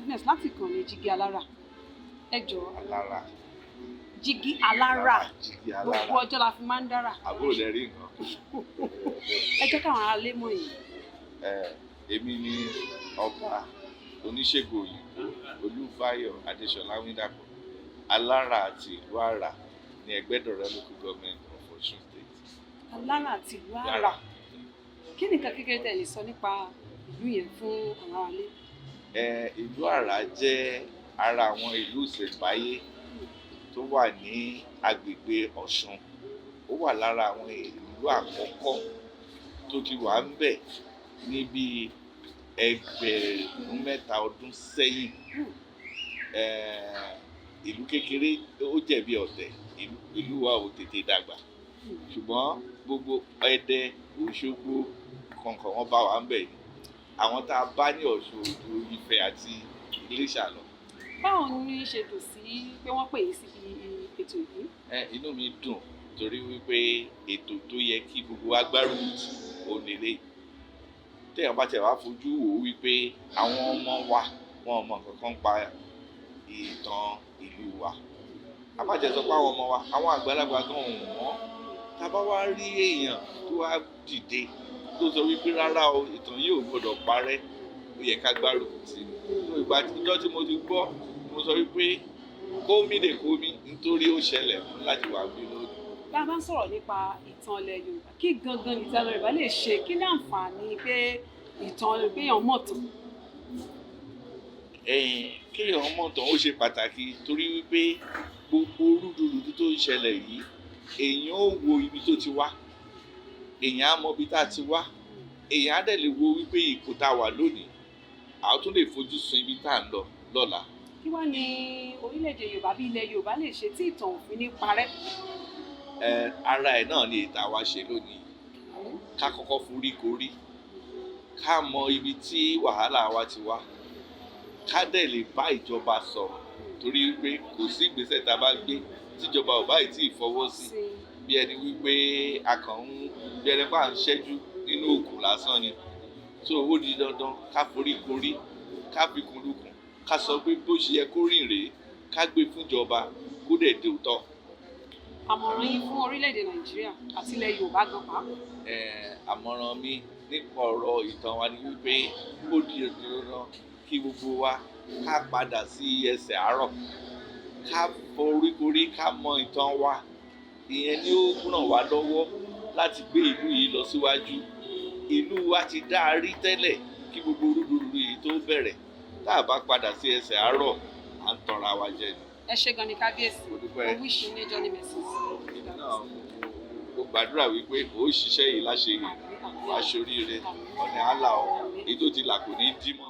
Agnes láti kàn ní jígí alára ẹ jọ̀ọ́. Alara. Jígí alára Jígí alára. gbogbo ọjọ́ la fi máa ń dára. Àbúrò lẹ rí nǹkan. Ẹ jẹ́ káwọn ará lé mọ̀ yìí. Èmi ni ọba oníṣègùn òyìnbó Olúbáyọ̀ Adéṣọlá Wíndàpọ̀ Alara àti ìlú Àrà ní Ẹgbẹ́dọ̀rẹ́ local government of Ọ̀ṣun state. Alára àti ìlú Àrà. Kí ni nǹkan kékeré tẹ́ lè sọ nípa ìlú yẹn fún àwọn ará lé? Ìlú Àrà jẹ́ ara àwọn ìlú ìṣẹ̀ǹbáyé tó wà ní agbègbè Ọ̀ṣun. Ó wà lára àwọn ìlú àkọ́kọ́ tó ti wà ń bẹ̀ níbi ẹgbẹ̀rún mẹ́ta ọdún sẹ́yìn. Ìlú kékeré ó jẹ̀bi ọ̀tẹ̀, ìlú wa ò tètè dàgbà, ṣùgbọ́n gbogbo Ẹdẹ, Òṣogbo kọ̀ọ̀kan wọn bá wa ń bẹ̀ ni. Àwọn tá a bá ní Ọ̀ṣun, Òjò, Ifẹ̀ àti Iléṣà lọ. Báwo ni ṣe dùn sí pé wọ́n pè é síbi ètò yìí? Inú mi dùn torí wípé ètò tó yẹ kí gbogbo wa gbárùkù tì ó lélẹ̀. Téèyàn bá tẹ̀ wá fojú wò ó wípé àwọn ọmọ wa wọn ò mọ nǹkan kan pa ìtàn ìlú wa. Àbájẹ́ sọ pé àwọn ọmọ wa, àwọn àgbàlagbà gan ò mọ̀. Tá a bá wá rí èèyàn tó wá dìde tó sọ wípé rárá o, ìtàn yìí ò gbọdọ̀ parẹ́, ó yẹ ká gbárùkù tì. Ìgbà tí mo ti gbọ́, mo sọ wípé kómi lè kómi nítorí ó ṣẹlẹ̀ láti wà bí lónìí. Bá a bá ń sọ̀rọ̀ nípa ìtàn ilẹ̀ Yorùbá, kí gangan ni ìtàn Yorùbá lè ṣe? Kí ni àǹfààní pé ìtàn péyàn mọ̀ tán? Kéèyàn mọ̀ tán ó ṣe pàtàkì torí wípé gbogbo rúdurùdu tó ń ṣẹlẹ̀ yìí, èèyàn ó wo ibi tó ti wá, èèyàn á mọ ibi tá a ti wá, èèyàn á dẹ̀ lè wo wípé ipò tá a wà lónìí, a tún lè fojú sun ibi tá a ń lọ lọ́la. Kí wá ní orílẹ̀-èdè Yorùbá bí ilẹ̀ Yorùbá lè ṣe tí ìtàn òfin ní parẹ́? Ara ẹ̀ náà ni ìta wa ṣe lónìí. Ká kọ́kọ́ forí korí, ká mọ ibi tí wàhálà wa ti wá, ká dẹ̀ lè bá ìjọba sọ̀rọ̀ torí wípé kò sí ìgbésẹ̀ tá a bá gbé tíjọba ò báyìí tí ì fọwọ́ sí, bí ẹni wípé bí ẹni bá ń ṣẹ́jú nínú òkun lásán ni. So ó di dandan ká forí korí, ká fi kun lukùn, ká sọ pé bó ṣe yẹ kó rìn rèé, ká gbé fúnjọba kó dẹ̀ dé òótọ́. Àmọ̀ràn yín fún orílẹ̀-èdè Nàìjíríà àti ilẹ̀ Yorùbá gan pàápàá? Àmọ̀ràn mi nípa ọ̀rọ̀ ìtàn wa ni wípé ó di dandan kí gbogbo wa ká padà sí ẹsẹ̀ àárọ̀, ká foríkorí, ká mọ ìtàn wa. Ìyẹn ni ó ràn wá lọ́wọ́ láti gbé ìlú yìí lọ síwájú. Ìlú wa ti dá a rí tẹ́lẹ̀ kí gbogbo rúdurùdu yìí tó bẹ̀rẹ̀. Tá a bá padà sí ẹsẹ̀ àárọ̀, à ń tanra wa jẹ ni. Ẹ ṣé gan ni kábíyèsí. I wish you ní journey mercies. Mo gbàdúrà wípé ó ṣiṣẹ́ yìí láṣeyè, wàá ṣoríire, ọ̀nà àlà ọ̀, èyí tó ti là kò ní dí mọ́.